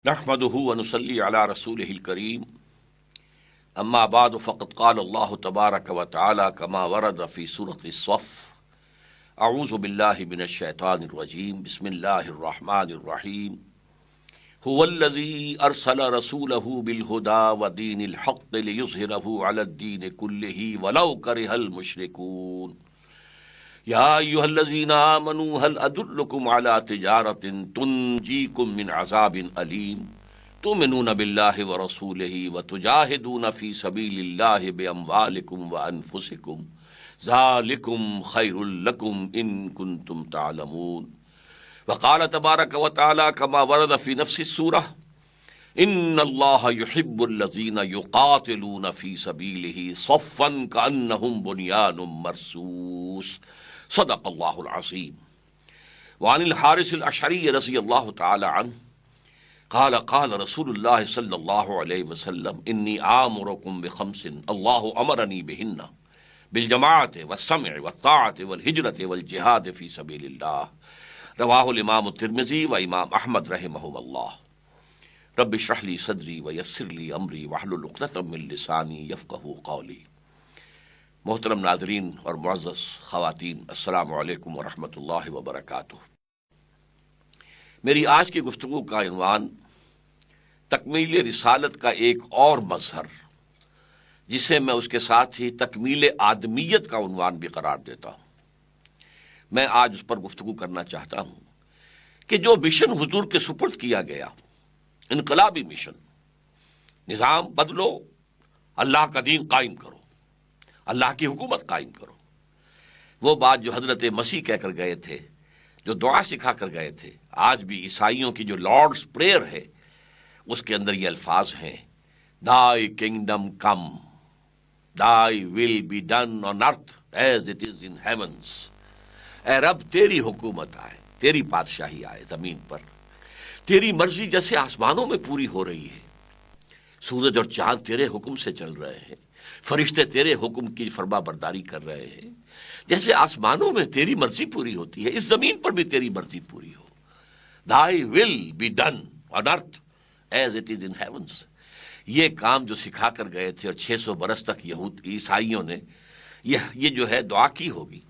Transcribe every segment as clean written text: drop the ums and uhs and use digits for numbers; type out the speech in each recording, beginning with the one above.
نحمده ونصلي على رسوله الكريم اما بعد فقد قال الله تبارك وتعالى كما ورد في سورة الصف اعوذ بالله من الشيطان الرجيم بسم الله الرحمن الرحيم هو الذي ارسل رسوله بالهدى ودين الحق ليظهره على الدين كله ولو كره المشركون یا ایھا الذین آمنوا هل ادلکم علی تجارۃ تنجیکم من عذاب علیم تؤمنون باللہ ورسولہ وتجاہدون فی سبیل اللہ باموالکم وانفسکم ذالکم خیر لکم ان کنتم تعلمون وقال تبارک وتعالی کما ورد فی نفس السورہ ان اللہ یحب الذین یقاتلون فی سبیلہ صفا کأنہم بنیان مرصوص صدق اللہ العظیم وعن الحارث الاشعری رضی اللہ تعالی عنہ قال رسول اللہ صلی اللہ علیہ وسلم انی آمرکم بخمس اللہ امرنی بہن بالجماعت والسمع والطاعت والہجرت والجہاد فی سبیل اللہ رواہ الامام الترمذی و امام احمد رحمہم اللہ رب اشرح لی صدری ویسر لی امری واحلل عقدۃ من لسانی یفقہوا قولی۔ محترم ناظرین اور معزز خواتین، السلام علیکم ورحمۃ اللہ وبرکاتہ۔ میری آج کی گفتگو کا عنوان تکمیل رسالت کا ایک اور مظہر، جسے میں اس کے ساتھ ہی تکمیل آدمیت کا عنوان بھی قرار دیتا ہوں۔ میں آج اس پر گفتگو کرنا چاہتا ہوں کہ جو مشن حضور کے سپرد کیا گیا، انقلابی مشن، نظام بدلو، اللہ کا دین قائم کرو، اللہ کی حکومت قائم کرو، وہ بات جو حضرت مسیح کہہ کر گئے تھے، جو دعا سکھا کر گئے تھے، آج بھی عیسائیوں کی جو لارڈز پریئر ہے اس کے اندر یہ الفاظ ہیں: Thy kingdom come, thy will be done on earth as it is in heavens۔ اے رب، تیری حکومت آئے، تیری بادشاہی آئے زمین پر، تیری مرضی جیسے آسمانوں میں پوری ہو رہی ہے، سورج اور چاند تیرے حکم سے چل رہے ہیں، فرشتے تیرے حکم کی فرما برداری کر رہے ہیں، جیسے آسمانوں میں تیری مرضی پوری ہوتی ہے، اس زمین پر بھی تیری مرضی پوری ہو۔ Thy will be done on earth as it is in heavens۔ یہ کام جو سکھا کر گئے تھے اور 600 برس تک عیسائیوں نے یہ جو ہے دعا کی ہوگی،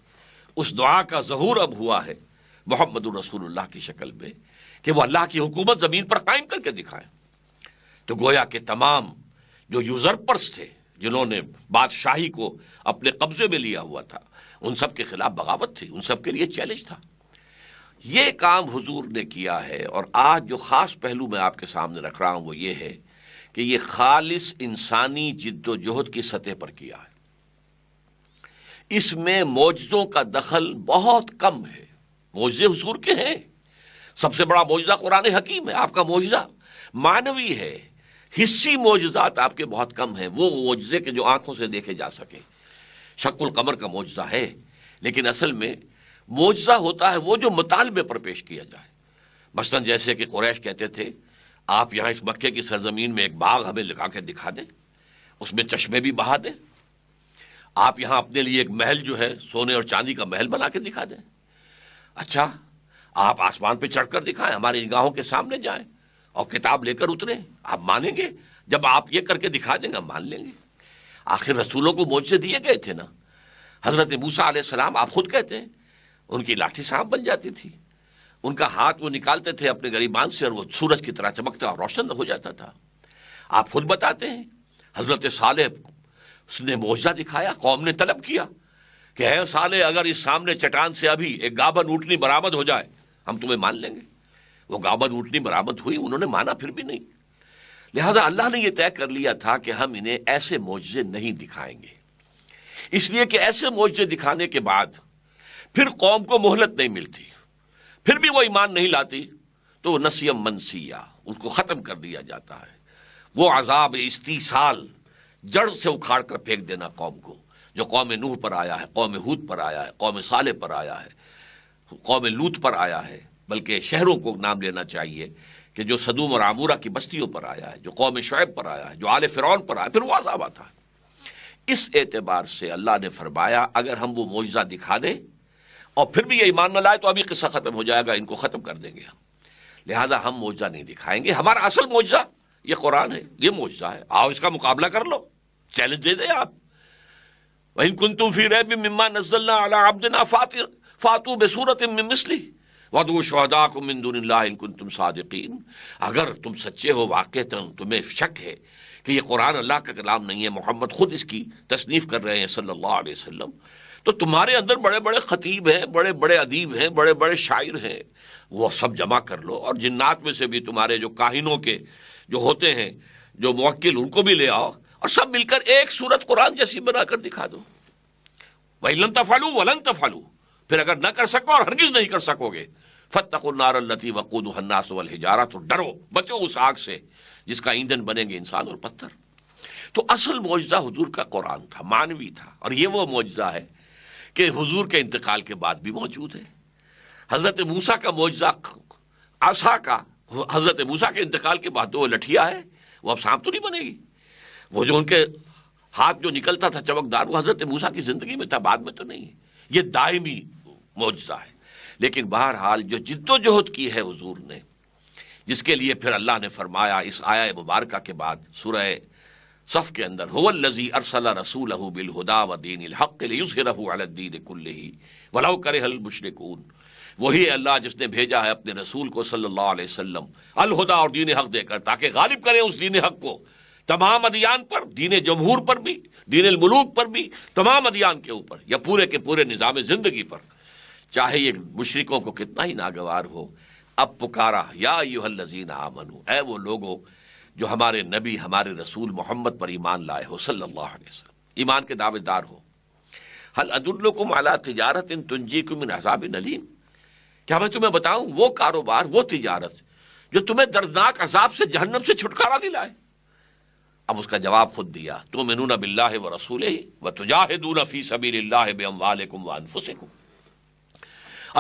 اس دعا کا ظہور اب ہوا ہے محمد رسول اللہ کی شکل میں، کہ وہ اللہ کی حکومت زمین پر قائم کر کے دکھائیں۔ تو گویا کہ تمام جو یوزرپرس تھے، جنہوں نے بادشاہی کو اپنے قبضے میں لیا ہوا تھا، ان سب کے خلاف بغاوت تھی، ان سب کے لیے چیلنج تھا۔ یہ کام حضور نے کیا ہے، اور آج جو خاص پہلو میں آپ کے سامنے رکھ رہا ہوں وہ یہ ہے کہ یہ خالص انسانی جد و جہد کی سطح پر کیا ہے۔ اس میں معجزوں کا دخل بہت کم ہے۔ معجزے حضور کے ہیں، سب سے بڑا معجزہ قرآن حکیم ہے، آپ کا معجزہ معنوی ہے۔ حصی معجزات آپ کے بہت کم ہیں، وہ معجزے کے جو آنکھوں سے دیکھے جا سکیں۔ شق القمر کا معجزہ ہے، لیکن اصل میں معجزہ ہوتا ہے وہ جو مطالبے پر پیش کیا جائے۔ مثلا جیسے کہ قریش کہتے تھے، آپ یہاں اس مکے کی سرزمین میں ایک باغ ہمیں لگا کے دکھا دیں، اس میں چشمے بھی بہا دیں، آپ یہاں اپنے لیے ایک محل جو ہے سونے اور چاندی کا محل بنا کے دکھا دیں۔ اچھا، آپ آسمان پہ چڑھ کر دکھائیں، ہماری نگاہوں کے سامنے جائیں اور کتاب لے کر اتریں، آپ مانیں گے؟ جب آپ یہ کر کے دکھا دیں گے ہم مان لیں گے۔ آخر رسولوں کو معجزے دیے گئے تھے نا۔ حضرت موسیٰ علیہ السلام، آپ خود کہتے ہیں، ان کی لاٹھی سانپ بن جاتی تھی، ان کا ہاتھ وہ نکالتے تھے اپنے گریبان سے اور وہ سورج کی طرح چمکتا اور روشن ہو جاتا تھا۔ آپ خود بتاتے ہیں، حضرت صالح اس نے معجزہ دکھایا، قوم نے طلب کیا کہ اے صالح، اگر اس سامنے چٹان سے ابھی ایک گابن اونٹنی برآمد ہو جائے ہم تمہیں مان لیں گے۔ وہ گابن اونٹنی برآمد ہوئی، انہوں نے مانا پھر بھی نہیں۔ لہذا اللہ نے یہ طے کر لیا تھا کہ ہم انہیں ایسے معجزے نہیں دکھائیں گے، اس لیے کہ ایسے معجزے دکھانے کے بعد پھر قوم کو مہلت نہیں ملتی، پھر بھی وہ ایمان نہیں لاتی، تو وہ نسیم منسیہ، ان کو ختم کر دیا جاتا ہے۔ وہ عذاب استیصال، جڑ سے اکھاڑ کر پھینک دینا قوم کو، جو قوم نوح پر آیا ہے، قوم ہود پر آیا ہے، قوم صالح پر آیا ہے، قوم لوط پر آیا ہے، بلکہ شہروں کو نام لینا چاہیے کہ جو صدوم اور عمورہ کی بستیوں پر آیا ہے، جو قوم شعیب پر آیا ہے، جو آل فرعون پر آیا، پھر وہ عذاب آتا ہے۔ اس اعتبار سے اللہ نے فرمایا اگر ہم وہ معجزہ دکھا دیں اور پھر بھی یہ ایمان نہ لائے تو ابھی قصہ ختم ہو جائے گا، ان کو ختم کر دیں گے ہم۔ لہذا ہم معجزہ نہیں دکھائیں گے، ہمارا اصل معجزہ یہ قرآن ہے، یہ معجزہ ہے، آؤ اس کا مقابلہ کر لو، چیلنج دے دیں آپ۔ وَإِن كُنتُمْ فِي رَيْبٍ مِّمَّا نَزَّلْنَا عَلَىٰ عَبْدِنَا فَأْتُوا بِسُورَةٍ مِّن مِّثْلِهِ وَادْعُوا شُهَدَاءَكُم مِّن دُونِ اللَّهِ إِن كُنتُمْ صَادِقِينَ، اگر تم سچے ہو، واقعتاً تمہیں شک ہے کہ یہ قرآن اللہ کا کلام نہیں ہے، محمد خود اس کی تصنیف کر رہے ہیں صلی اللہ علیہ وسلم، تو تمہارے اندر بڑے بڑے خطیب ہیں، بڑے بڑے ادیب ہیں، بڑے بڑے شاعر ہیں، وہ سب جمع کر لو، اور جنات میں سے بھی تمہارے جو کاہنوں کے جو ہوتے ہیں، جو موکل، ان کو بھی لے آؤ، اور سب مل کر ایک سورت قرآن جیسی بنا کر دکھا دو۔ وَإِن لَّمْ تَفْعَلُوا وَلَن تَفْعَلُوا، پھر اگر نہ کر سکو اور ہرگز نہیں کر سکو گے، فَاتَّقُوا النَّارَ الَّتِي وَقُودُهَا النَّاسُ وَالْحِجَارَةُ، تو ڈرو، بچو اس آگ سے جس کا ایندھن بنیں گے انسان اور پتھر۔ تو اصل معجزہ حضور کا قرآن تھا، مانوی تھا، اور یہ وہ معجزہ ہے کہ حضور کے انتقال کے بعد بھی موجود ہے۔ حضرت موسیٰ کا معجزہ عصا کا، حضرت موسیٰ کے انتقال کے بعد تو وہ لٹھیا ہے، وہ اب سانپ تو نہیں بنے گی، وہ جو ان کے ہاتھ جو نکلتا تھا چمکدار، وہ حضرت موسیٰ کی زندگی میں تھا، بعد میں تو نہیں ہے، یہ دائمی معجزہ ہے۔ لیکن بہرحال جو جد و جہد کی ہے حضور نے، جس کے لیے پھر اللہ نے فرمایا اس آیہ مبارکہ کے بعد سورہ صف کے اندر، هو الذی ارسل رسولہ بالہدی ودین الحق لیظہرہ علی الدین کلہ ولو کرہ المشرکون، وہی اللہ جس نے بھیجا ہے اپنے رسول کو صلی اللہ علیہ وسلم الہدا اور دین حق دے کر، تاکہ غالب کریں اس دین حق کو تمام ادیان پر، دین جمہور پر بھی، دین الملوک پر بھی، تمام ادیان کے اوپر، یا پورے کے پورے نظام زندگی پر، چاہے یہ مشرکوں کو کتنا ہی ناگوار ہو۔ اب پکارا یا ایھا الذین آمنو، اے وہ لوگوں جو ہمارے نبی، ہمارے رسول محمد پر ایمان لائے ہو صلی اللہ علیہ وسلم، ایمان کے دعوے دار ہو، هل ادلکم علی تجارت تنجیکم من عذاب علیم، کیا میں تمہیں بتاؤں وہ کاروبار، وہ تجارت جو تمہیں دردناک عذاب سے، جہنم سے چھٹکارا دلائے؟ اب اس کا جواب خود دیا، تؤمنون باللہ ورسولہ وتجاہدون فی سبیل اللہ باموالکم وانفسکم،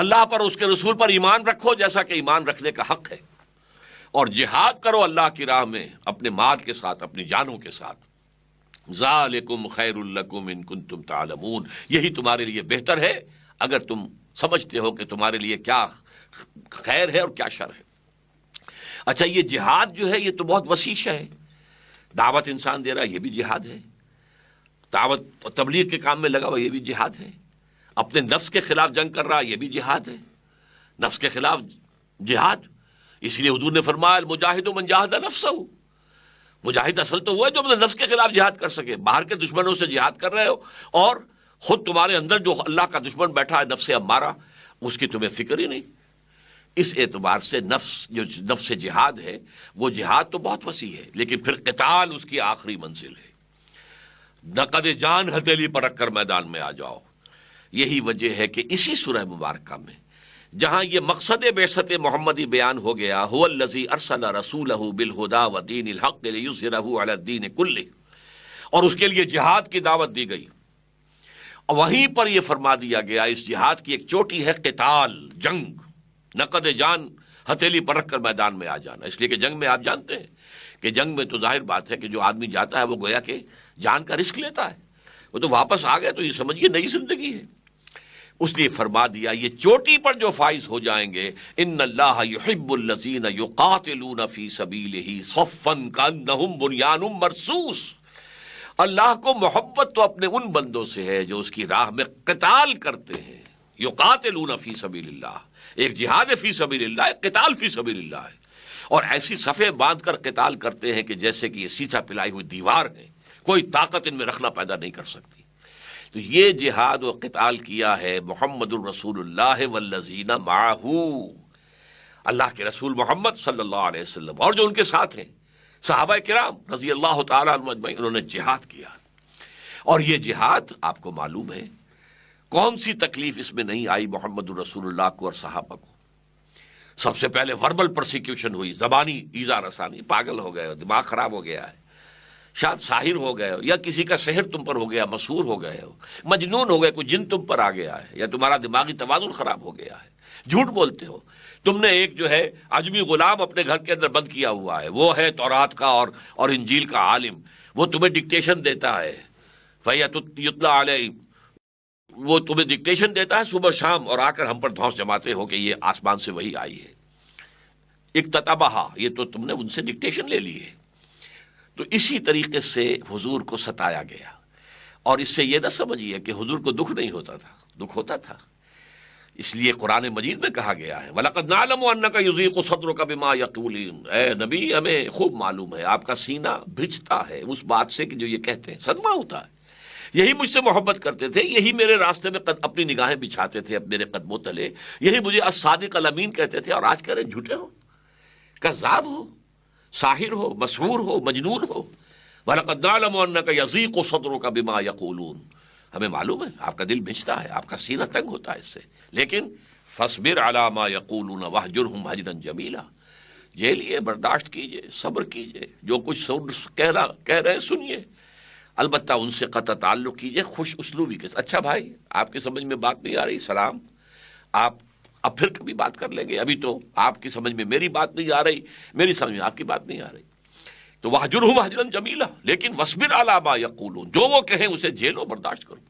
اللہ پر، اس کے رسول پر ایمان رکھو جیسا کہ ایمان رکھنے کا حق ہے، اور جہاد کرو اللہ کی راہ میں اپنے مال کے ساتھ، اپنی جانوں کے ساتھ، ذالکم خیر لکم ان کنتم تعلمون، یہی تمہارے لیے بہتر ہے اگر تم سمجھتے ہو کہ تمہارے لیے کیا خیر ہے اور کیا شر ہے۔ اچھا، یہ جہاد جو ہے یہ تو بہت وسیع ہے، دعوت انسان دے رہا ہے یہ بھی جہاد ہے، دعوت اور تبلیغ کے کام میں لگا ہوا یہ بھی جہاد ہے، اپنے نفس کے خلاف جنگ کر رہا ہے یہ بھی جہاد ہے، نفس کے خلاف جہاد، اس لیے حضور نے فرمایا المجاہد من جاہد نفسہ، مجاہد اصل تو وہ ہے جو اپنے نفس کے خلاف جہاد کر سکے، باہر کے دشمنوں سے جہاد کر رہے ہو اور خود تمہارے اندر جو اللہ کا دشمن بیٹھا ہے نفس امارہ، اس کی تمہیں فکر ہی نہیں۔ اس اعتبار سے نفس جہاد ہے وہ جہاد تو بہت وسیع ہے، لیکن پھر قتال اس کی آخری منزل ہے، نقد جان ہتھیلی پر رکھ کر میدان میں آ جاؤ۔ یہی وجہ ہے کہ اسی سورہ مبارکہ میں جہاں یہ مقصد بعثت محمدی بیان ہو گیا، هو الذی ارسل رسولہ بالہدی ودین الحق لیظہرہ علی الدین کلہ، اور اس کے لیے جہاد کی دعوت دی گئی، وہیں پر یہ فرما دیا گیا اس جہاد کی ایک چوٹی ہے قتال، جنگ، نقد جان ہتھیلی پر رکھ کر میدان میں آ جانا۔ اس لیے کہ جنگ میں آپ جانتے ہیں کہ جنگ میں تو ظاہر بات ہے کہ جو آدمی جاتا ہے وہ گویا کہ جان کا رسک لیتا ہے، وہ تو واپس آ گئے تو یہ سمجھیے نئی زندگی ہے۔ اس لیے فرما دیا یہ چوٹی پر جو فائز ہو جائیں گے، ان اللہ یحب الذین یقاتلون فی سبیلہ صفا کانہم بنیان مرصوص، اللہ کو محبت تو اپنے ان بندوں سے ہے جو اس کی راہ میں قتال کرتے ہیں، یقاتلون فی سبیل اللہ، ایک جہاد فی سبیل اللہ، ایک قتال فی سبیل اللہ ہے، اور ایسی صفیں باندھ کر قتال کرتے ہیں کہ جیسے کہ یہ سیچا پلائی ہوئی دیوار ہے، کوئی طاقت ان میں رکھنا پیدا نہیں کر سکتی۔ تو یہ جہاد و قتال کیا ہے محمد الرسول اللہ والذین معہ، اللہ کے رسول محمد صلی اللہ علیہ وسلم اور جو ان کے ساتھ ہیں صحابہ کرام رضی اللہ تعالیٰ عنہم اجمعین، انہوں نے جہاد کیا، اور یہ جہاد آپ کو معلوم ہے کون سی تکلیف اس میں نہیں آئی محمد الرسول اللہ کو اور صحابہ کو۔ سب سے پہلے وربل پرسیکیوشن ہوئی، زبانی ایذا رسانی، پاگل ہو گئے ہو، دماغ خراب ہو گیا ہے، شاید ساحر ہو گئے ہو، یا کسی کا سحر تم پر ہو گیا، مسحور ہو گئے ہو، مجنون ہو گئے، کوئی جن تم پر آ گیا ہے، یا تمہارا دماغی توازن خراب ہو گیا ہے، جھوٹ بولتے ہو، تم نے ایک جو ہے عجمی غلام اپنے گھر کے اندر بند کیا ہوا ہے، وہ ہے تورات کا اور انجیل کا عالم، وہ تمہیں ڈکٹیشن دیتا ہے، فَيَتُتْلَى عَلَيْهِ، وہ تمہیں ڈکٹیشن دیتا ہے صبح شام، اور آ کر ہم پر دھونس جماتے ہو کہ یہ آسمان سے وہی آئی ہے۔ اکتتبہا، یہ تو تم نے ان سے ڈکٹیشن لے لی ہے۔ تو اسی طریقے سے حضور کو ستایا گیا، اور اس سے یہ نہ سمجھیے کہ حضور کو دکھ نہیں ہوتا تھا، دکھ ہوتا تھا۔ اس لیے قرآن مجید میں کہا گیا ہے وَلَقَدْ نَعْلَمُ أَنَّكَ يُضِيقُ صَدْرُكَ بِمَا يَقُولُونَ، اے نبی ہمیں خوب معلوم ہے آپ کا سینہ بھجتا ہے اس بات سے کہ جو یہ کہتے ہیں، صدمہ ہوتا ہے۔ یہی مجھ سے محبت کرتے تھے، یہی میرے راستے میں اپنی نگاہیں بچھاتے تھے میرے قدموں تلے، یہی مجھے الصادق الامین کہتے تھے، اور آج کہہ رہے ہیں جھوٹے ہو، کذاب ہو، ساحر ہو، مسحور ہو، مجنون ہو۔ وَلَقَدْ نَعْلَمُ أَنَّكَ يَضِيقُ صَدْرُكَ بِمَا يَقُولُونَ، ہمیں معلوم ہے آپ کا دل بھجتا ہے، آپ کا سینہ تنگ ہوتا ہے اس سے، لیکن فَاصْبِرْ عَلَىٰ مَا يَقُولُونَ وَاهْجُرْهُمْ هَجْرًا جَمِيلًا، جھیلیے، برداشت کیجئے، صبر کیجئے، جو کچھ کہہ رہے ہیں سنیے، البتہ ان سے قطع تعلق کیجئے خوش اسلوبی کے ساتھ۔ اچھا بھائی آپ کی سمجھ میں بات نہیں آ رہی، سلام، آپ اب پھر کبھی بات کر لیں گے، ابھی تو آپ کی سمجھ میں میری بات نہیں آ رہی، میری سمجھ میں آپ کی بات نہیں آ رہی، تو وَاهْجُرْهُمْ هَجْرًا جَمِيلًا، لیکن وَاصْبِرْ عَلَىٰ مَا يَقُولُونَ، جو وہ کہیں اسے جھیلو، برداشت کرو۔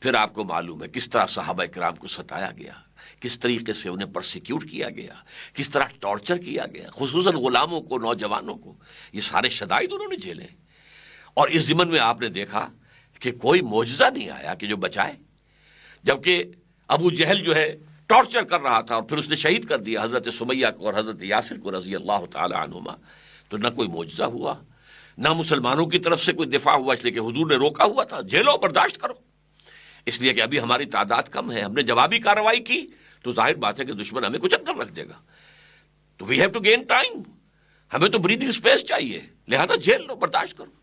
پھر آپ کو معلوم ہے کس طرح صحابہ کرام کو ستایا گیا، کس طریقے سے انہیں پرسیکیوٹ کیا گیا، کس طرح ٹارچر کیا گیا، خصوصاً غلاموں کو، نوجوانوں کو، یہ سارے شدائد انہوں نے جھیلے۔ اور اس ضمن میں آپ نے دیکھا کہ کوئی معجزہ نہیں آیا کہ جو بچائے، جبکہ ابو جہل جو ہے ٹارچر کر رہا تھا، اور پھر اس نے شہید کر دیا حضرت سمیہ کو اور حضرت یاسر کو رضی اللہ تعالی عنہما، تو نہ کوئی معجزہ ہوا، نہ مسلمانوں کی طرف سے کوئی دفاع ہوا، اس لیے کہ حضور نے روکا ہوا تھا، جھیلو، برداشت کرو۔ اس لیے کہ ابھی ہماری تعداد کم ہے، ہم نے جوابی کارروائی کی تو ظاہر بات ہے کہ دشمن ہمیں کچل کر رکھ دے گا، تو we have to gain time, ہمیں تو بریدنگ سپیس چاہیے، لہذا جھیل لو، برداشت کرو۔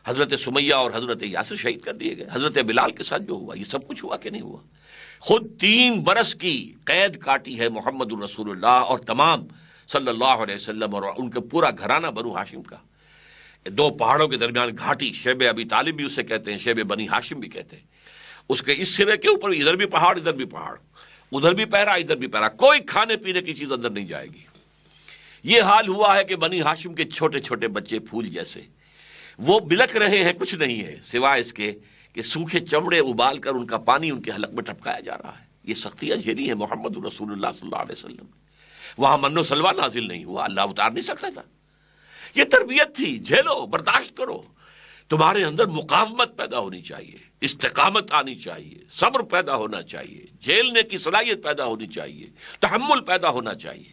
حضرت سمیہ اور حضرت یاسر شہید کر دیے گئے، حضرت بلال کے ساتھ جو ہوا، یہ سب کچھ ہوا کہ نہیں ہوا؟ خود 3 برس کی قید کاٹی ہے محمد الرسول اللہ اور تمام صلی اللہ علیہ وسلم اور ان کے پورا گھرانہ بنو ہاشم کا، 2 پہاڑوں کے درمیان گھاٹی، شیب ابی طالب بھی اسے کہتے ہیں، شیب بنی ہاشم بھی کہتے ہیں، اس کے اس سرے کے اوپر ادھر بھی پہاڑ، ادھر بھی پہاڑ، ادھر بھی پہرا، ادھر بھی پہرا، کوئی کھانے پینے کی چیز اندر نہیں جائے گی۔ یہ حال ہوا ہے کہ بنی ہاشم کے چھوٹے چھوٹے بچے پھول جیسے وہ بلک رہے ہیں، کچھ نہیں ہے سوائے اس کے کہ سوکھے چمڑے ابال کر ان کا پانی ان کے حلق میں ٹپکایا جا رہا ہے۔ یہ سختیاں جھیلی ہیں محمد رسول اللہ صلی اللہ علیہ وسلم، وہاں من و سلوہ نازل نہیں ہوا، اللہ اتار نہیں سکتا تھا، یہ تربیت تھی، جھیلو، برداشت کرو۔ تمہارے اندر مقاومت پیدا ہونی چاہیے، استقامت آنی چاہیے، صبر پیدا ہونا چاہیے، جھیلنے کی صلاحیت پیدا ہونی چاہیے، تحمل پیدا ہونا چاہیے،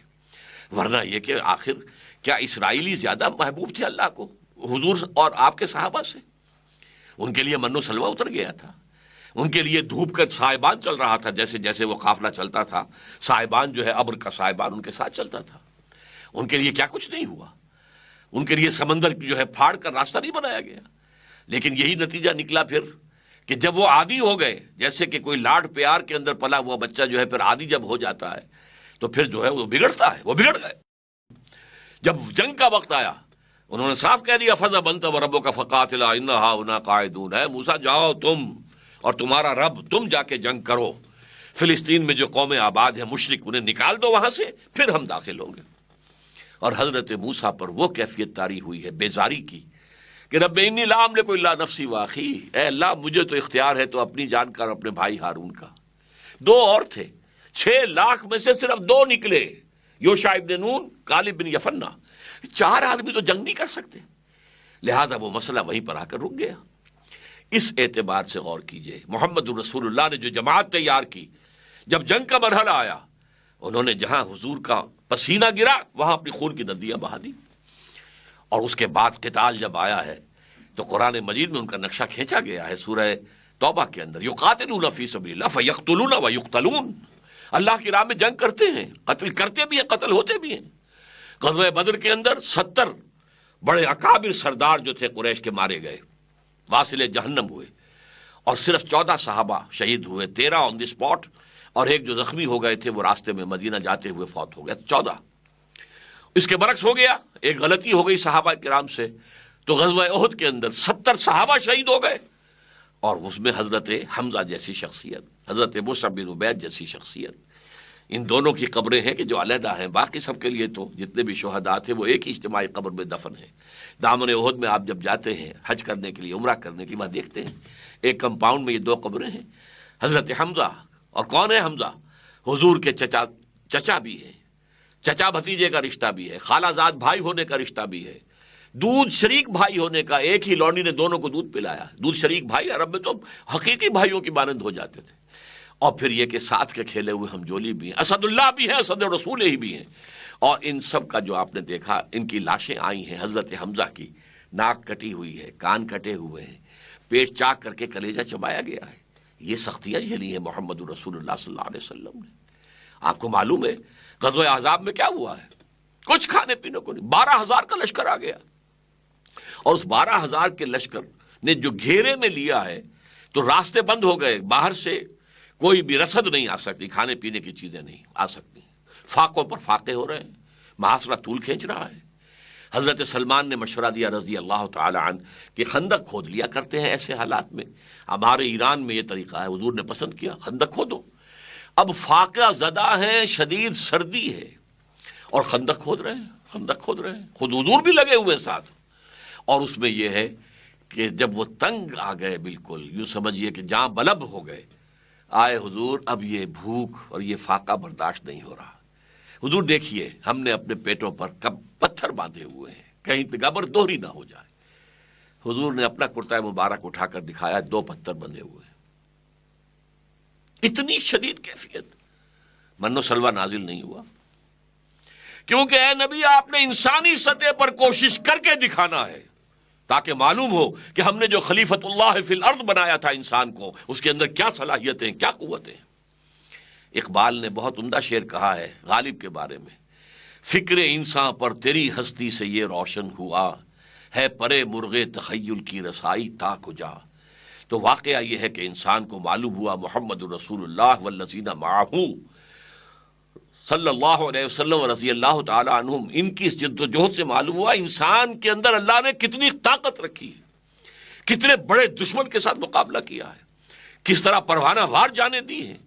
ورنہ یہ کہ آخر کیا اسرائیلی زیادہ محبوب تھے اللہ کو حضور اور آپ کے صحابہ سے؟ ان کے لیے من و سلوہ اتر گیا تھا، ان کے لیے دھوپ کا سائبان چل رہا تھا، جیسے جیسے وہ قافلہ چلتا تھا سائبان جو ہے ابر کا سائبان ان کے ساتھ چلتا تھا، ان کے لیے کیا کچھ نہیں ہوا، ان کے لیے سمندر جو ہے پھاڑ کر راستہ نہیں بنایا گیا، لیکن یہی نتیجہ نکلا پھر کہ جب وہ عادی ہو گئے، جیسے کہ کوئی لاڈ پیار کے اندر پلا ہوا بچہ جو ہے پھر عادی جب ہو جاتا ہے تو پھر جو ہے وہ بگڑتا ہے، وہ بگڑ گئے۔ جب جنگ کا وقت آیا انہوں نے صاف کہہ دیا فَذَهَبْ أَنْتَ وَرَبُّكَ فَقَاتِلَا إِنَّ هَٰؤُلَاءِ قَاعِدُونَ، ہے موسیٰ جاؤ تم اور تمہارا رب، تم جا کے جنگ کرو، فلسطین میں جو قومیں آباد ہیں مشرک، انہیں نکال دو وہاں سے، پھر ہم داخل ہوں گے۔ اور حضرت موسیٰ پر وہ کیفیت طاری ہوئی ہے بیزاری کی کہ رب انی لا املک الا نفسی واخی، اے اللہ مجھے تو اختیار ہے تو اپنی جان کا اور اپنے بھائی ہارون کا۔ 2 اور تھے، 6 لاکھ میں سے صرف 2 نکلے، یوشع ابن نون، کالب بن یفنہ، 4 آدمی تو جنگ نہیں کر سکتے، لہذا وہ مسئلہ وہیں پر آ کر رک گیا۔ اس اعتبار سے غور کیجئے محمد الرسول اللہ نے جو جماعت تیار کی، جب جنگ کا مرحلہ آیا انہوں نے جہاں حضور کا پسینہ گرا وہاں اپنی خون کی ندیاں بہا دی، اور اس کے بعد قتال جب آیا ہے تو قرآن مجید میں ان کا نقشہ کھینچا گیا ہے سورہ توبہ کے اندر، یقاتلون فی سبیل اللہ فیقتلون ویقتلون، اللہ کی راہ میں جنگ کرتے ہیں، قتل کرتے بھی ہیں، قتل ہوتے بھی ہیں۔ غزوہ بدر کے اندر 70 بڑے اکابر سردار جو تھے قریش کے مارے گئے، واصل جہنم ہوئے، اور صرف 14 صحابہ شہید ہوئے، 13 آن دی اسپاٹ، اور ایک جو زخمی ہو گئے تھے وہ راستے میں مدینہ جاتے ہوئے فوت ہو گیا، 14۔ اس کے برعکس ہو گیا، ایک غلطی ہو گئی صحابہ کرام سے، تو غزوہ احد کے اندر 70 صحابہ شہید ہو گئے، اور اس میں حضرت حمزہ جیسی شخصیت، حضرت مصعب بن عبید جیسی شخصیت، ان دونوں کی قبریں ہیں کہ جو علیحدہ ہیں، باقی سب کے لیے تو جتنے بھی شہداء تھے وہ ایک ہی اجتماعی قبر میں دفن ہیں۔ دامن احد میں آپ جب جاتے ہیں حج کرنے کے لیے، عمرہ کرنے کے لیے، وہاں دیکھتے ہیں ایک کمپاؤنڈ میں یہ 2 قبریں ہیں، حضرت حمزہ، اور کون ہے حمزہ؟ حضور کے چچا بھی ہیں، چچا بھتیجے کا رشتہ بھی ہے، خالہ زاد بھائی ہونے کا رشتہ بھی ہے، دودھ شریک بھائی ہونے کا، ایک ہی لونڈی نے دونوں کو دودھ پلایا، دودھ شریک بھائی عرب میں تو حقیقی بھائیوں کی مانند ہو جاتے تھے۔ اور پھر یہ کہ ساتھ کے کھیلے ہوئے ہم جولی بھی ہیں، اسد اللہ بھی ہیں، اسد رسول ہی بھی ہیں۔ اور ان سب کا جو آپ نے دیکھا، ان کی لاشیں آئی ہیں، حضرت حمزہ کی ناک کٹی ہوئی ہے، کان کٹے ہوئے ہیں، پیٹ چاک کر کے کلیجہ چبایا گیا ہے۔ یہ سختیاں جھیلی ہیں محمد رسول اللہ صلی اللہ علیہ وسلم نے۔ آپ کو معلوم ہے غزوہ احزاب میں کیا ہوا ہے؟ کچھ کھانے پینے کو نہیں، 12,000 کا لشکر آ گیا، اور اس 12,000 کے لشکر نے جو گھیرے میں لیا ہے تو راستے بند ہو گئے، باہر سے کوئی بھی رسد نہیں آ سکتی، کھانے پینے کی چیزیں نہیں آ سکتی، فاقوں پر فاقے ہو رہے ہیں، محاصرہ طول کھینچ رہا ہے۔ حضرت سلمان نے مشورہ دیا رضی اللہ تعالی عنہ کہ خندق کھود لیا کرتے ہیں ایسے حالات میں، ہمارے ایران میں یہ طریقہ ہے، حضور نے پسند کیا خندق کھودو۔ اب فاقہ زدہ ہیں، شدید سردی ہے، اور خندق کھود رہے ہیں، خندق کھود رہے ہیں، خود حضور بھی لگے ہوئے ساتھ۔ اور اس میں یہ ہے کہ جب وہ تنگ آ گئے، بالکل یوں سمجھیے کہ جاں بلب ہو گئے، آئے حضور اب یہ بھوک اور یہ فاقہ برداشت نہیں ہو رہا۔ حضور دیکھیے ہم نے اپنے پیٹوں پر کب پتھر باندھے ہوئے ہیں، کہیں گبر دوہری نہ ہو جائے۔ حضور نے اپنا کرتا مبارک اٹھا کر دکھایا، 2 پتھر بندھے ہوئے ہیں۔ اتنی شدید کیفیت، من و سلوہ نازل نہیں ہوا، کیونکہ اے نبی آپ نے انسانی سطح پر کوشش کر کے دکھانا ہے، تاکہ معلوم ہو کہ ہم نے جو خلیفۃ اللہ فی الارض بنایا تھا انسان کو، اس کے اندر کیا صلاحیتیں، کیا قوتیں۔ اقبال نے بہت عمدہ شعر کہا ہے غالب کے بارے میں، فکر انسان پر تیری ہستی سے یہ روشن ہوا، ہے پرے مرغے تخیل کی رسائی تا کجا۔ تو واقعہ یہ ہے کہ انسان کو معلوم ہوا محمد رسول اللہ والذین معہ صلی اللہ علیہ وسلم رضی اللہ تعالی عنہم، ان کی اس جد و جہد سے معلوم ہوا انسان کے اندر اللہ نے کتنی طاقت رکھی ہے، کتنے بڑے دشمن کے ساتھ مقابلہ کیا ہے، کس طرح پروانہ وار جانے دی ہیں،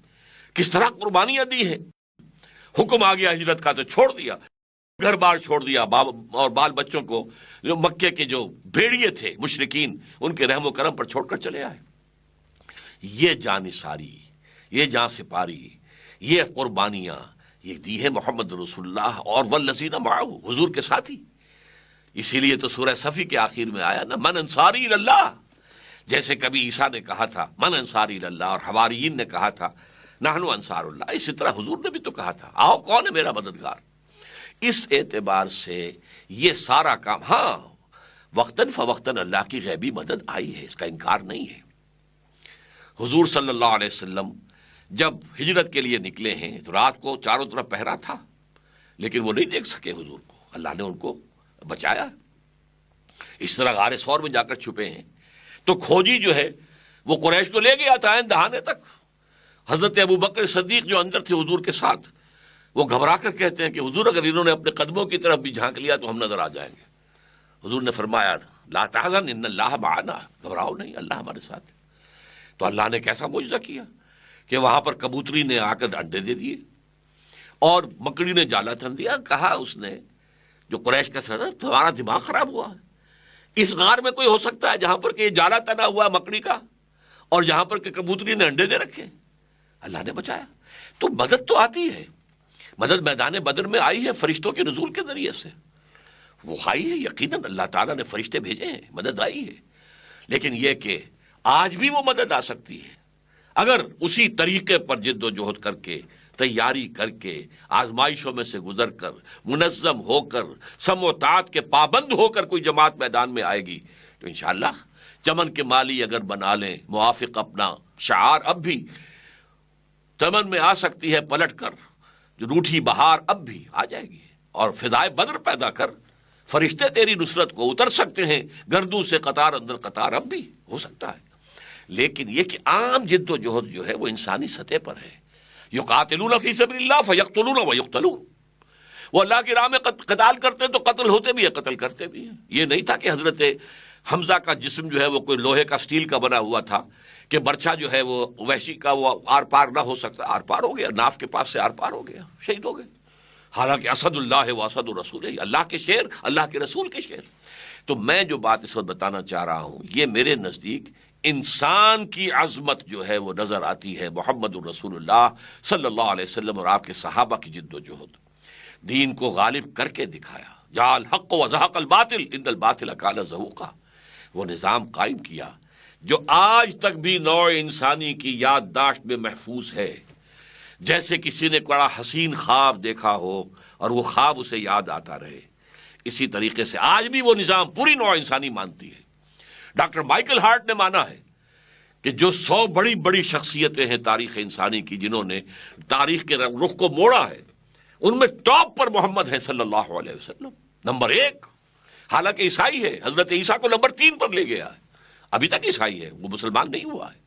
کس طرح قربانیاں دی ہیں۔ حکم آ گیا ہجرت کا تو چھوڑ دیا، گھر بار چھوڑ دیا، اور بال بچوں کو، جو مکے کے جو بھیڑیے تھے مشرکین، ان کے رحم و کرم پر چھوڑ کر چلے آئے۔ یہ جانثاری، یہ جان سپاری، یہ قربانیاں یہ دی ہے محمد رسول اللہ اور والذین معہ، حضور کے ساتھی۔ اسی لیے تو سورہ صفی کے آخر میں آیا نا، من انصاری اللہ، جیسے کبھی عیسیٰ نے کہا تھا من انصاری اللہ، اور حواریین نے کہا تھا نحن انصار اللہ، اسی طرح حضور نے بھی تو کہا تھا آؤ کون ہے میرا مددگار۔ اس اعتبار سے یہ سارا کام، ہاں وقتاً فوقتاً اللہ کی غیبی مدد آئی ہے، اس کا انکار نہیں ہے۔ حضور صلی اللہ علیہ وسلم جب ہجرت کے لیے نکلے ہیں تو رات کو چاروں طرف پہرا تھا، لیکن وہ نہیں دیکھ سکے حضور کو، اللہ نے ان کو بچایا۔ اس طرح غار ثور میں جا کر چھپے ہیں تو کھوجی جو ہے وہ قریش کو لے گیا تھا عین دہانے تک۔ حضرت ابو بکر صدیق جو اندر تھے حضور کے ساتھ، وہ گھبرا کر کہتے ہیں کہ حضور اگر انہوں نے اپنے قدموں کی طرف بھی جھانک لیا تو ہم نظر آ جائیں گے۔ حضور نے فرمایا لا تحزن ان اللہ معنا، گھبراؤ نہیں، اللہ ہمارے ساتھ ہے۔ تو اللہ نے کیسا معجزہ کیا کہ وہاں پر کبوتری نے آ کر انڈے دے دیے، اور مکڑی نے جالا تن دیا۔ کہا اس نے جو قریش کا سردار، تمہارا دماغ خراب ہوا ہے، اس غار میں کوئی ہو سکتا ہے جہاں پر کہ یہ جالا تنا ہوا مکڑی کا، اور جہاں پر کہ کبوتری نے انڈے دے رکھے؟ اللہ نے بچایا۔ تو مدد تو آتی ہے، مدد میدان بدر میں آئی ہے فرشتوں کے نزول کے ذریعے سے، وہ آئی ہے یقیناً، اللہ تعالیٰ نے فرشتے بھیجے ہیں، مدد آئی ہے۔ لیکن یہ کہ آج بھی وہ مدد آ سکتی ہے اگر اسی طریقے پر جد و جہد کر کے، تیاری کر کے، آزمائشوں میں سے گزر کر، منظم ہو کر، سم و طاعت کے پابند ہو کر کوئی جماعت میدان میں آئے گی تو انشاءاللہ چمن کے مالی اگر بنا لیں موافق اپنا شعار، اب بھی چمن میں آ سکتی ہے پلٹ کر جو روٹھی بہار، اب بھی آ جائے گی، اور فضائے بدر پیدا کر فرشتے تیری نصرت کو اتر سکتے ہیں گردوں سے قطار اندر قطار، اب بھی ہو سکتا ہے۔ لیکن یہ کہ عام جد و جہد جو ہے وہ انسانی سطح پر ہے۔ یقاتلون فی سبیل اللہ فیقتلون ویقتلون، وہ اللہ کی راہ میں قتال کرتے ہیں تو قتل ہوتے بھی ہیں، قتل کرتے بھی ہیں۔ یہ نہیں تھا کہ حضرت حمزہ کا جسم جو ہے وہ کوئی لوہے کا اسٹیل کا بنا ہوا تھا کہ برچھا جو ہے وہ وحشی کا وہ آر پار نہ ہو سکتا، آر پار ہو گیا، ناف کے پاس سے آر پار ہو گیا، شہید ہو گئے۔ حالانکہ اسد اللہ و اسد الرسول ہے، اللہ کے شعر، اللہ کے رسول کے شعر۔ تو میں جو بات اس وقت بتانا چاہ رہا ہوں، یہ میرے نزدیک انسان کی عظمت جو ہے وہ نظر آتی ہے محمد الرسول اللہ صلی اللہ علیہ وسلم اور آپ کے صحابہ کی جد و جہد۔ دین کو غالب کر کے دکھایا. جعل الحق وزهق الباطل ان الباطل کان زہوقا. وہ نظام قائم کیا جو آج تک بھی نوع انسانی کی یادداشت میں محفوظ ہے. جیسے کسی نے بڑا حسین خواب دیکھا ہو اور وہ خواب اسے یاد آتا رہے، اسی طریقے سے آج بھی وہ نظام پوری نوع انسانی مانتی ہے. ڈاکٹر مائیکل ہارٹ نے مانا ہے کہ جو 100 بڑی بڑی شخصیتیں ہیں تاریخ انسانی کی جنہوں نے تاریخ کے رخ کو موڑا ہے، ان میں ٹاپ پر محمد ہے صلی اللہ علیہ وسلم، نمبر 1. حالانکہ عیسائی ہے، حضرت عیسیٰ کو نمبر 3 پر لے گیا ہے، ابھی تک عیسائی ہے، وہ مسلمان نہیں ہوا ہے.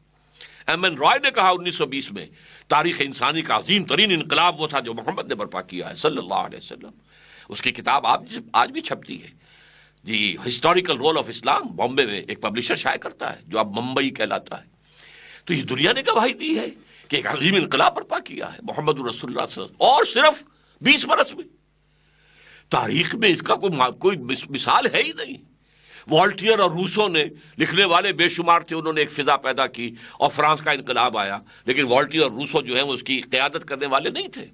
ایم این رائے نے کہا 1920 میں تاریخ انسانی کا عظیم ترین انقلاب وہ تھا جو محمد نے برپا کیا ہے صلی اللہ علیہ وسلم. اس کی کتاب آج بھی چھپتی ہے، دی ہسٹوریکل رول آف اسلام، بامبے میں ایک پبلشر شائع کرتا ہے جو اب ممبئی کہلاتا ہے. تو یہ دنیا نے گواہی دی ہے کہ ایک عظیم انقلاب برپا کیا ہے محمد رسول اللہ صلی اللہ علیہ وسلم، اور صرف 20 برس میں. تاریخ میں اس کا کوئی مثال ہے ہی نہیں. والٹیئر اور روسو نے، لکھنے والے بے شمار تھے، انہوں نے ایک فضا پیدا کی اور فرانس کا انقلاب آیا، لیکن والٹیئر اور روسو جو ہیں اس کی قیادت کرنے والے نہیں تھے.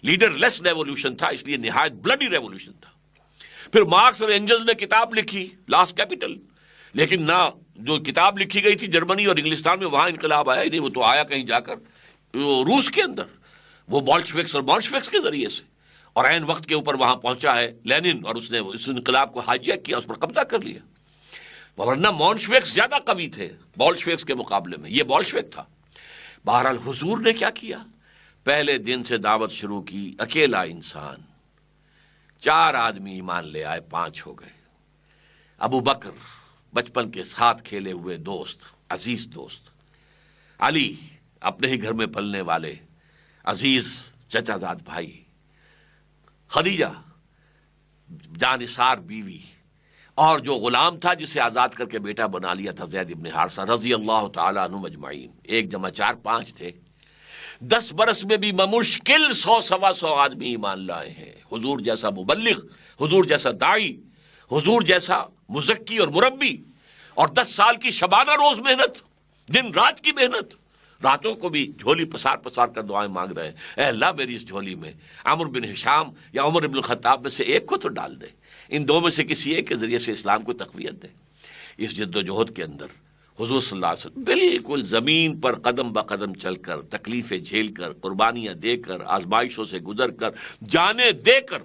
لیڈر لیس ریولوشن تھا، اس لیے نہایت بلڈی ریولوشن تھا. پھر مارکس اور اینجلز نے کتاب لکھی لاسٹ کیپٹل، لیکن نہ جو کتاب لکھی گئی تھی جرمنی اور انگلستان میں وہاں انقلاب آیا ہی نہیں، وہ تو آیا کہیں جا کر روس کے اندر، وہ بولشوکس اور بولشوکس کے ذریعے سے، اور عین وقت کے اوپر وہاں پہنچا ہے لینن اور اس نے اس انقلاب کو ہائیجیک کیا، اس پر قبضہ کر لیا. ورنہ مونشویکس زیادہ قوی تھے بولشوکس کے مقابلے میں، یہ بولشوک تھا. بہرحال حضور نے کیا کیا؟ پہلے دن سے دعوت شروع کی. اکیلا انسان، 4 آدمی ایمان لے آئے، 5 ہو گئے. ابو بکر، بچپن کے ساتھ کھیلے ہوئے دوست، عزیز دوست. علی، اپنے ہی گھر میں پلنے والے عزیز چچا زاد بھائی. خدیجہ، جانثار بیوی، اور جو غلام تھا جسے آزاد کر کے بیٹا بنا لیا تھا زید ابن حارثہ رضی اللہ تعالیٰ عنہ اجمعین. 1 جمع 4 5 تھے. 10 برس میں بھی بمشکل 100-125 آدمی ایمان لائے ہیں. حضور جیسا مبلغ، حضور جیسا داعی، حضور جیسا مزکی اور مربی، اور 10 سال کی شبانہ روز محنت، دن رات کی محنت. راتوں کو بھی جھولی پسار پسار کر دعائیں مانگ رہے ہیں، اے اللہ میری اس جھولی میں عمرو بن ہشام یا عمر بن الخطاب میں سے ایک کو تو ڈال دے، ان 2 میں سے کسی ایک کے ذریعے سے اسلام کو تقویت دے. اس جد و جہد کے اندر حضور صلی اللہ علیہ وسلم بالکل زمین پر قدم بقدم چل کر، تکلیفیں جھیل کر، قربانیاں دے کر، آزمائشوں سے گزر کر، جانیں دے کر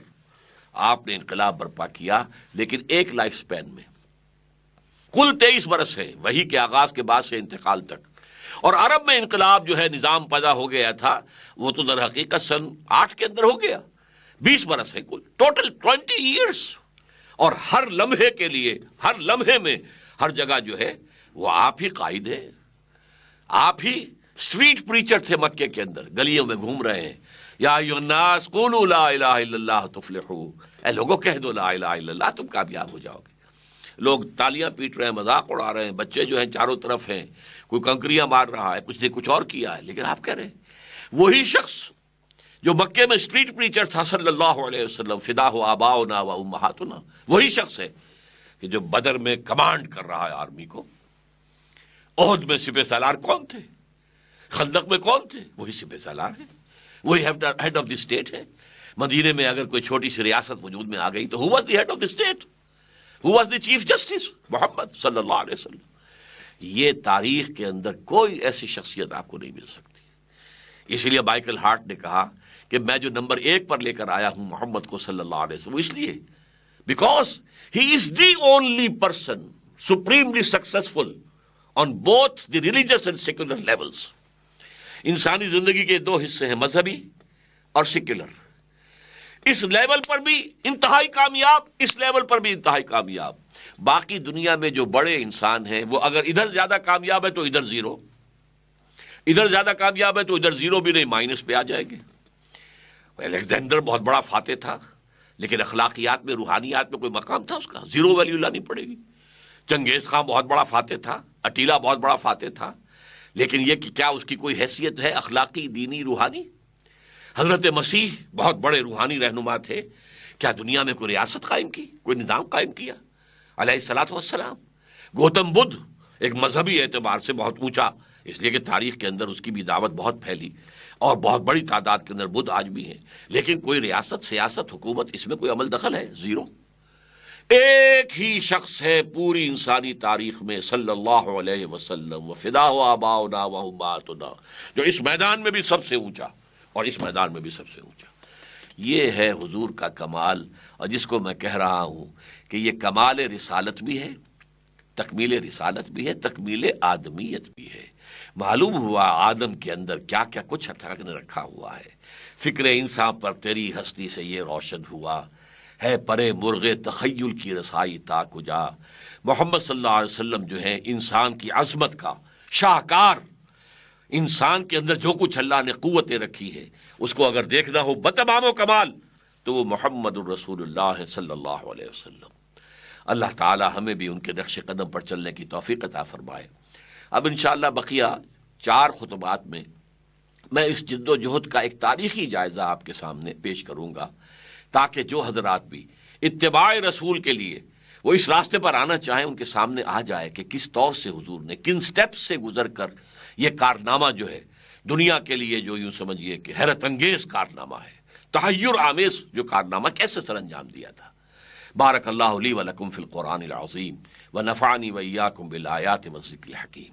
آپ نے انقلاب برپا کیا. لیکن ایک لائف سپین میں کل 23 برس ہے وحی کے آغاز کے بعد سے انتقال تک. اور عرب میں انقلاب جو ہے نظام پیدا ہو گیا تھا، وہ تو در حقیقت سن 8 کے اندر ہو گیا. 20 برس ہے کل، ٹوٹل 20 ایئرس. اور ہر لمحے کے لیے، ہر لمحے میں، ہر جگہ جو ہے وہ آپ ہی قائد ہیں. آپ ہی اسٹریٹ پریچر تھے مکے کے اندر، گلیوں میں گھوم رہے ہیں. یا ایھا الناس قولوا لا الہ الا اللہ تفلحوا، اے لوگوں کہہ دو لا الہ الا اللہ، تم کامیاب ہو جاؤ گے. لوگ تالیاں پیٹ رہے ہیں، مذاق اڑا رہے ہیں، بچے جو ہیں چاروں طرف ہیں، کوئی کنکریاں مار رہا ہے، کچھ نے کچھ اور کیا ہے، لیکن آپ کہہ رہے ہیں وہی شخص جو مکے میں اسٹریٹ پریچر تھا صلی اللہ علیہ وسلم، فدا ہو آباؤنا و امہاتنا، وہی شخص ہے کہ جو بدر میں کمانڈ کر رہا ہے آرمی کو. احد میں سپہ سالار کون تھے؟ خندق میں کون تھے؟ وہی سپہ سالار ہے، وہی ہیڈ آف دی اسٹیٹ ہے. مدینے میں اگر کوئی چھوٹی سی ریاست وجود میں آ گئی تو who was the head of the state, who was the chief justice, Muhammad صلی اللہ علیہ وسلم. یہ تاریخ کے اندر کوئی ایسی شخصیت آپ کو نہیں مل سکتی. اسی لیے مائیکل ہارٹ نے کہا کہ میں جو نمبر 1 پر لے کر آیا ہوں محمد کو صلی اللہ علیہ وسلم، وہ اس لیے because he is the only person supremely successful on both the religious and secular levels. انسانی زندگی کے 2 حصے ہیں، مذہبی اور سیکولر. اس لیول پر بھی انتہائی کامیاب، اس لیول پر بھی انتہائی کامیاب. باقی دنیا میں جو بڑے انسان ہیں وہ اگر ادھر زیادہ کامیاب ہے تو ادھر 0، ادھر زیادہ کامیاب ہے تو ادھر 0 بھی نہیں، مائنس پہ آ جائیں گے. الیگزینڈر بہت بڑا فاتح تھا، لیکن اخلاقیات میں، روحانیات میں کوئی مقام تھا اس کا؟ 0 ویلیو لانی پڑے گی. چنگیز خان بہت بڑا فاتح تھا، اٹیلا بہت بڑا فاتح تھا، لیکن یہ کہ کیا اس کی کوئی حیثیت ہے اخلاقی، دینی، روحانی؟ حضرت مسیح بہت بڑے روحانی رہنما تھے، کیا دنیا میں کوئی ریاست قائم کی، کوئی نظام قائم کیا؟ علیہ الصلوۃ والسلام. گوتم بدھ ایک مذہبی اعتبار سے بہت اونچا اس لیے کہ تاریخ کے اندر اس کی بھی دعوت بہت پھیلی اور بہت بڑی تعداد کے اندر بدھ آج بھی ہیں، لیکن کوئی ریاست، سیاست، حکومت، اس میں کوئی عمل دخل ہے؟ زیرو۔ ایک ہی شخص ہے پوری انسانی تاریخ میں صلی اللہ علیہ وسلم، وفداہ آباؤنا و امہاتنا، جو اس میدان میں بھی سب سے اونچا اور اس میدان میں بھی سب سے اونچا۔ یہ ہے حضور کا کمال، اور جس کو میں کہہ رہا ہوں کہ یہ کمال رسالت بھی ہے، تکمیل رسالت بھی ہے، تکمیل آدمیت بھی ہے۔ معلوم ہوا آدم کے اندر کیا کیا کچھ اللہ نے رکھا ہوا ہے۔ فکر انسان پر تیری ہستی سے یہ روشن ہوا ہے، پرے مرغ تخیل کی رسائی تا کجا۔ محمد صلی اللہ علیہ وسلم جو ہے انسان کی عظمت کا شاہکار، انسان کے اندر جو کچھ اللہ نے قوتیں رکھی ہے اس کو اگر دیکھنا ہو بتمام و کمال تو وہ محمد الرسول اللہ صلی اللہ علیہ وسلم۔ اللہ تعالی ہمیں بھی ان کے نقش قدم پر چلنے کی توفیق عطا فرمائے۔ اب انشاءاللہ بقیہ 4 خطبات میں میں اس جد و جہد کا ایک تاریخی جائزہ آپ کے سامنے پیش کروں گا، تاکہ جو حضرات بھی اتباع رسول کے لیے وہ اس راستے پر آنا چاہیں ان کے سامنے آ جائے کہ کس طور سے حضور نے کن سٹیپس سے گزر کر یہ کارنامہ جو ہے دنیا کے لیے، جو یوں سمجھیے کہ حیرت انگیز کارنامہ ہے، تحیر آمیز جو کارنامہ کیسے سر انجام دیا تھا۔ بارک اللہ لی و لکم فی القرآن العظیم ونفعنی و ایاکم بالآیات والذکر الحکیم۔